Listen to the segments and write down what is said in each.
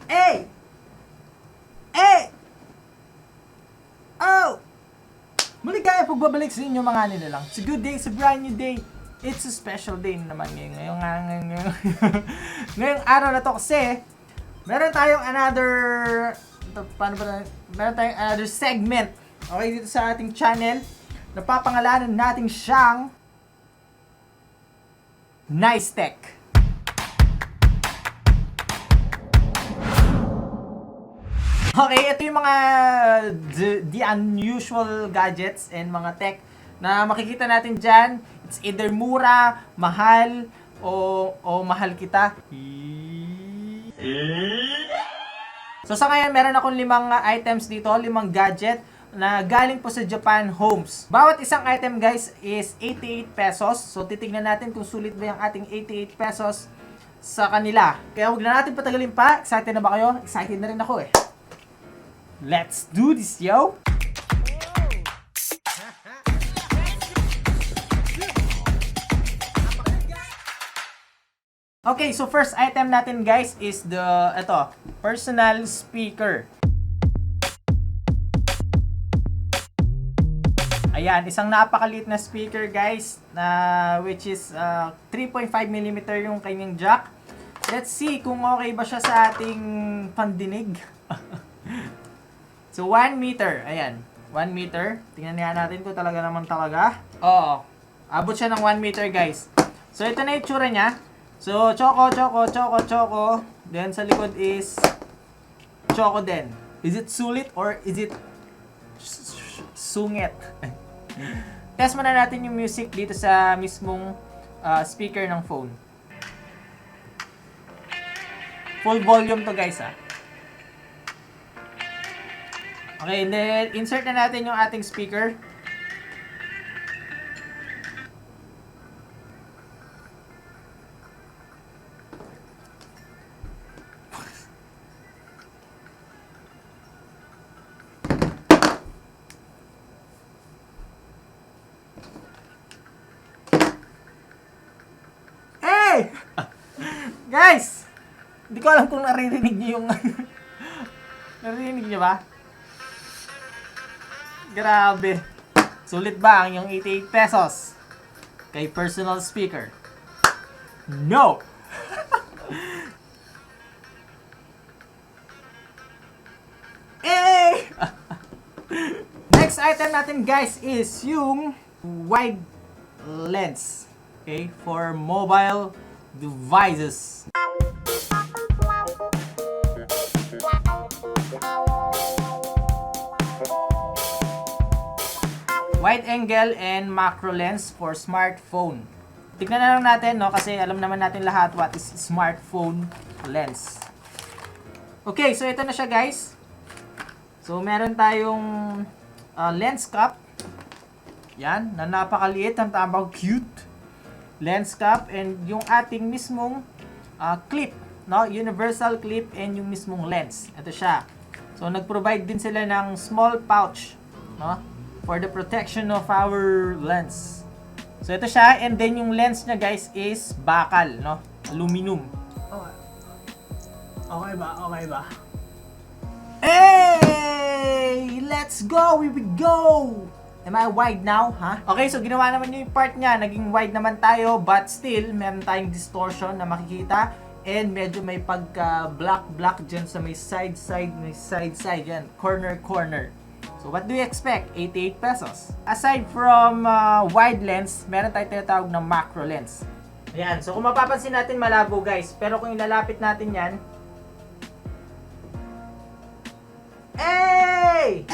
Hey! Hey! Oh! Maligaya pagbabalik sa inyo mga nilalang. It's a good day, it's a brand new day. It's a special day naman ngayong ngayong araw na to kasi meron tayong another segment okay dito sa ating channel. Napapangalanan natin siyang Naystech. Okay, ito yung mga the unusual gadgets and mga tech na makikita natin dyan. It's either mura, mahal, o mahal kita. So sa ngayon, meron akong 5 items dito, 5 gadget na galing po sa Japan Homes. Bawat isang item guys is 88 pesos. So titignan natin kung sulit ba yung ating 88 pesos sa kanila. Kaya huwag na natin patagalin pa. Excited na ba kayo? Excited na rin ako eh. Let's do this, yo! Okay, so first item natin guys is personal speaker. Ayan, isang napakaliit na speaker guys, which is 3.5mm yung kanyang jack. Let's see kung okay ba siya sa ating pandinig. So 1 meter, ayan, 1 meter. Tingnan natin kung talaga naman talaga. Oo, abot siya ng 1 meter guys. So ito na yung itsura niya. So choco. Then sa likod is choco din. Is it sulit or is it sungit? Test muna natin yung music dito sa mismong speaker ng phone. Full volume to guys ah. Okay, then insert na natin yung ating speaker. Hey! Guys! Hindi ko alam kung naririnig niyo yung naririnig niyo ba? Grabe. Sulit ba ang yung 88 pesos kay personal speaker? No! Eh! Next item natin guys is yung wide lens. Okay? For mobile devices. Wide angle and macro lens for smartphone. Tignan na lang natin, no? Kasi alam naman natin lahat what is smartphone lens. Okay, so ito na siya guys. So meron tayong lens cap. Yan, na napakaliit, ang tabang cute. Lens cap and yung ating mismong clip, no? Universal clip and yung mismong lens. Ito siya. So nag-provide din sila ng small pouch, no? For the protection of our lens. So ito siya, and then yung lens niya guys is bakal, no? Aluminum. Okay ba? Hey! Let's go! Here we go! Am I wide now, ha? Okay, so ginawa naman yung part niya, naging wide naman tayo, but still, meron tayong distortion na makikita, and medyo may pagka black dyan sa may side, yan, corner. So what do you expect? 88 pesos. Aside from wide lens, meron tayong tinatawag na macro lens. Ayan, so kung mapapansin natin malabo guys, pero kung ilalapit natin yan, hey!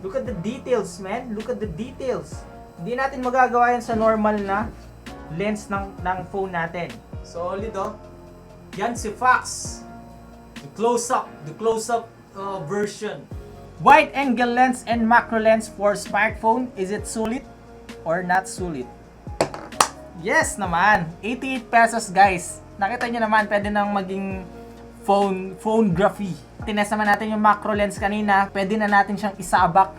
Look at the details, man. Look at the details. Hindi natin magagawa yan sa normal na lens ng phone natin. Solid oh. Yan si Fox. The close-up version. Wide angle lens and macro lens for smartphone. Is it sulit or not sulit? Yes naman. 88 pesos guys. Nakita nyo naman, pwede nang maging phonography. Tinest naman natin yung macro lens kanina. Pwede na natin siyang isabak,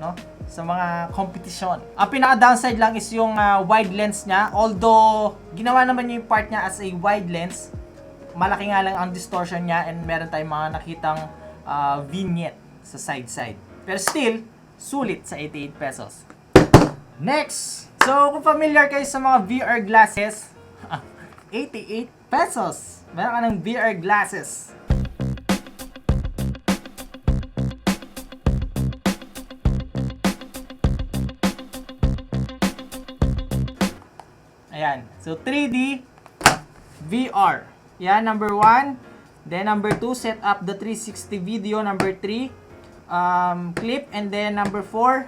no? Sa mga competition. Ang pinaka-downside lang is yung wide lens niya. Although, ginawa naman yung part niya as a wide lens, malaki nga lang ang distortion niya and meron tayong mga nakitang vignette sa side. Pero still, sulit sa 88 pesos. Next! So, kung familiar kayo sa mga VR glasses, 88 pesos. Meron ka ng VR glasses. Ayan. So, 3D VR. Yan, number 1. Then, number 2, set up the 360 video. Number 3, clip. And then, number 4,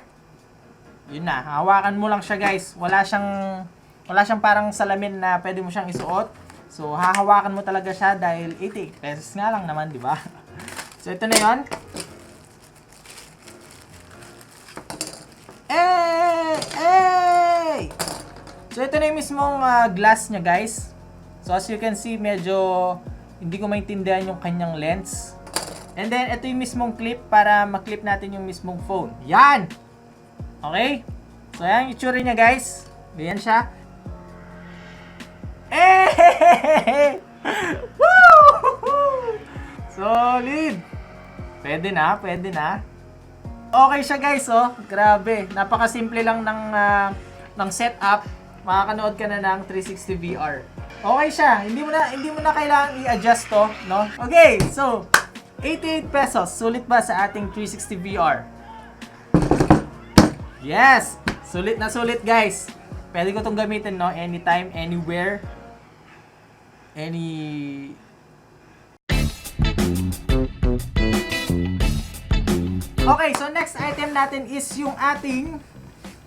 yun na. Hawakan mo lang siya, guys. Wala siyang parang salamin na pwede mo siyang isuot. So, hahawakan mo talaga siya dahil 88 pesos nga lang naman, di ba? So, ito na yun. Hey! So, ito na yung mismong glass niya, guys. So, as you can see, medyo hindi ko maintindihan yung kanyang lens. And then, ito yung mismong clip para maklip natin yung mismong phone. Yan! Okay? So, yan yung itsura niya, guys. Ganyan siya. Hey! Woo! Solid! Pwede na. Okay siya, guys, oh. Grabe. Napakasimple lang ng setup. Makakanood ka na ng 360 VR. Okay siya. Hindi mo na kailangan i-adjust to, no? Okay, so 88 pesos. Sulit ba sa ating 360 VR? Yes! Sulit na sulit, guys. Pwede ko tong gamitin, no? Anytime, anywhere. Okay, so next item natin is yung ating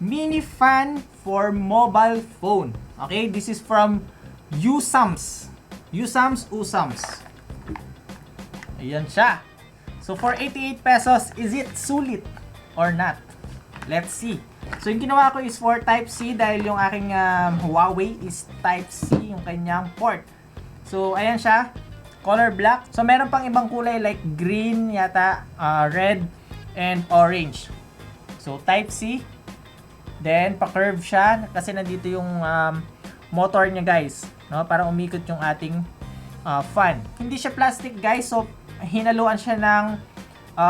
mini fan for mobile phone. Okay, this is from Usams. Ayan siya. So for 88 pesos, is it sulit or not? Let's see. So yung ginawa ko is for Type-C dahil yung aking Huawei is Type-C, yung kanyang port. So ayan siya, color black. So meron pang ibang kulay like green yata, red, and orange. So Type-C. Then, pa-curve siya kasi nandito yung motor niya, guys. No? Para umikot yung ating fan. Hindi siya plastic, guys. So, hinaluan siya ng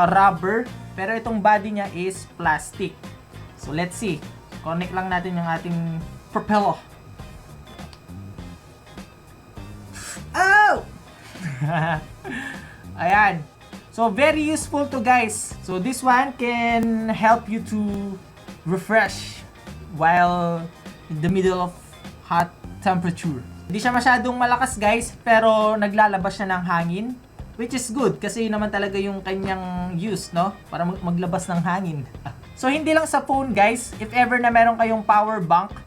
rubber. Pero itong body niya is plastic. So, let's see. Connect lang natin yung ating propeller. Oh! Ayan. So, very useful to, guys. So, this one can help you to refresh while in the middle of hot temperature. Hindi siya masyadong malakas, guys, pero naglalabas siya ng hangin, which is good kasi yun naman talaga yung kanyang use, no? Para maglabas ng hangin. So hindi lang sa phone, guys, if ever na meron kayong power bank,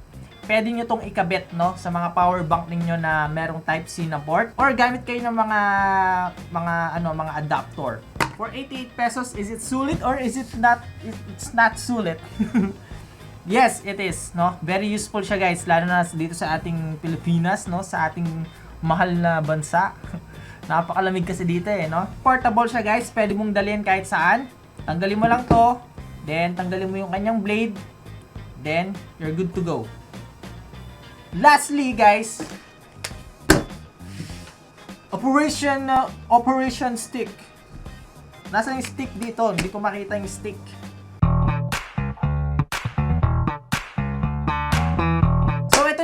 pwede nyo tong ikabit, no? Sa mga power bank ninyo na merong Type-C na port or gamit kayo ng mga adapter. For 88 pesos, is it sulit or is it not? It's not sulit. Yes, it is, no? Very useful siya, guys, lalo na dito sa ating Pilipinas, no? Sa ating mahal na bansa. Napakalamig kasi dito, no? Portable siya, guys. Pwede mong dalhin kahit saan. Tanggalin mo lang to, then tanggalin mo yung kanyang blade, then you're good to go. Lastly, guys, operation stick. Nasaan yung stick dito? Hindi ko makita yung stick.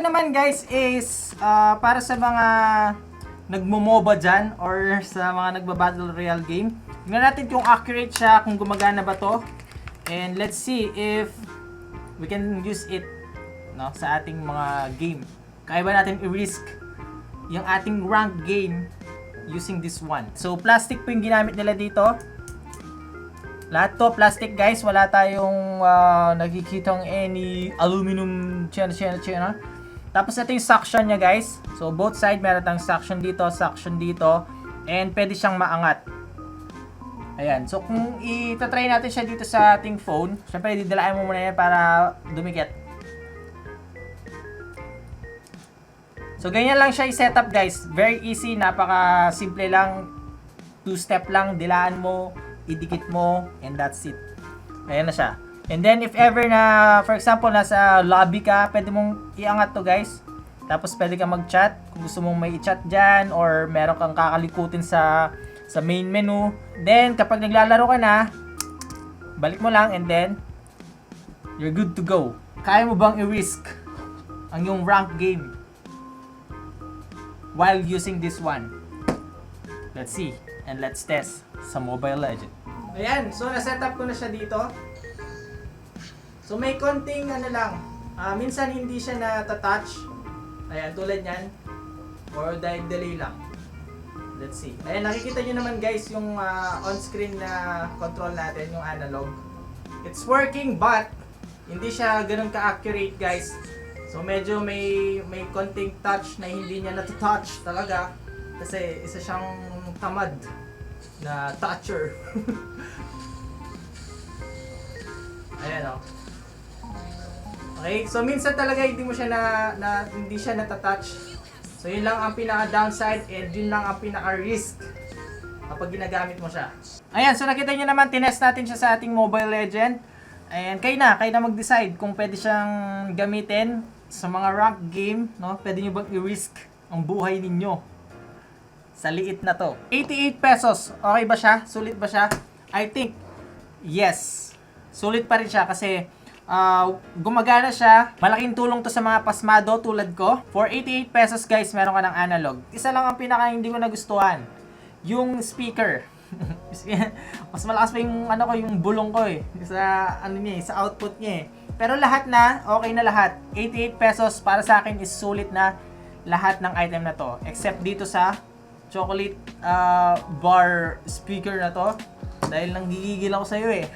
Naman, guys, is para sa mga nagmo-MOBA dyan or sa mga nagba-battle royale game. Tingnan natin kung accurate siya, kung gumagana ba to. And let's see if we can use it, no, sa ating mga game. Kaya ba natin i-risk yung ating rank game using this one. So plastic po yung ginamit nila dito. Lahat to plastic, guys. Wala tayong nakikitang any aluminum chena. Tapos ito yung suction niya, guys. So both side meron tayong suction dito, and pwede siyang maangat. Ayan. So kung i-try natin siya dito sa ating phone, syempre didalaan mo muna yan para dumikit. So ganyan lang siya i-setup, guys. Very easy, napaka simple lang. 2-step lang, dilaan mo, idikit mo, and that's it. Ayan na siya. And then, if ever na, for example, nasa lobby ka, pwede mong iangat to, guys. Tapos, pwede ka mag-chat. kung gusto mong may i-chat dyan or meron kang kakalikutin sa main menu. Then, kapag naglalaro ka na, balik mo lang and then, you're good to go. Kaya mo bang i-risk ang yung rank game while using this one? Let's see and let's test sa Mobile Legends. Ayan, so na-setup ko na siya dito. So may konting ano lang, minsan hindi siya na-touch. Ayan, tulad yan. Or delay lang. Let's see. Ayan, nakikita nyo naman guys yung on-screen na control natin, yung analog. It's working but hindi siya ganun ka-accurate guys. So medyo may konting touch na hindi niya na-touch talaga. Kasi isa siyang tamad na toucher. Ayan o. Okay, so minsan talaga hindi mo siya hindi siya na-touch. So yun lang ang pinaka-downside and yun lang ang pinaka-risk kapag ginagamit mo siya. Ayan, so nakita nyo naman, tinest natin siya sa ating Mobile Legend. And kayo na mag-decide kung pwede siyang gamitin sa mga rank game, no? Pwede nyo bang i-risk ang buhay ninyo sa liit na to. 88 pesos, okay ba siya? Sulit ba siya? I think, yes. Sulit pa rin siya kasi gumagana siya. Malaking tulong to sa mga pasmado tulad ko. For 88 pesos guys, meron ka ng analog. Isa lang ang pinaka hindi ko nagustuhan. Yung speaker. Mas malakas pa yung yung bulong ko eh. Sa sa output niya eh. Pero lahat na, okay na lahat. 88 pesos para sa akin is sulit na lahat ng item na to. Except dito sa chocolate bar speaker na to. Dahil nanggigigil ako sa'yo eh.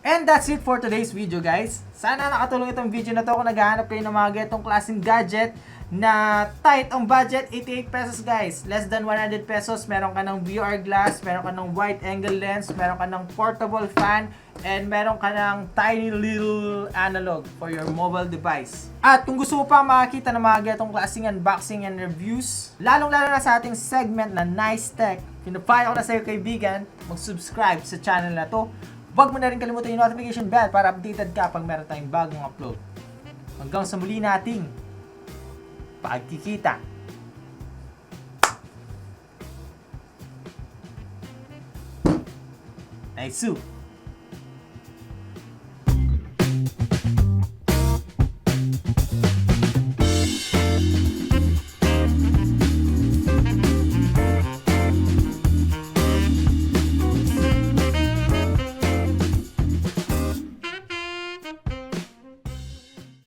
And that's it for today's video guys. Sana nakatulong itong video na to kung naghahanap kayo ng mga ganitong klaseng gadget na tight ang budget. 88 pesos guys. Less than 100 pesos. Meron ka ng VR glass, meron ka ng wide angle lens, meron ka ng portable fan, and meron ka ng tiny little analog for your mobile device. At kung gusto mo pa makakita ng mga ganitong klaseng unboxing and reviews, lalong-lalo na sa ating segment na Naystech, pinapaya ko na sa iyo kaibigan, mag-subscribe sa channel na to. Huwag mo na rin kalimutan yung notification bell para updated ka pag meron tayong bagong upload. Hanggang sa muli nating pagkikita. Nice.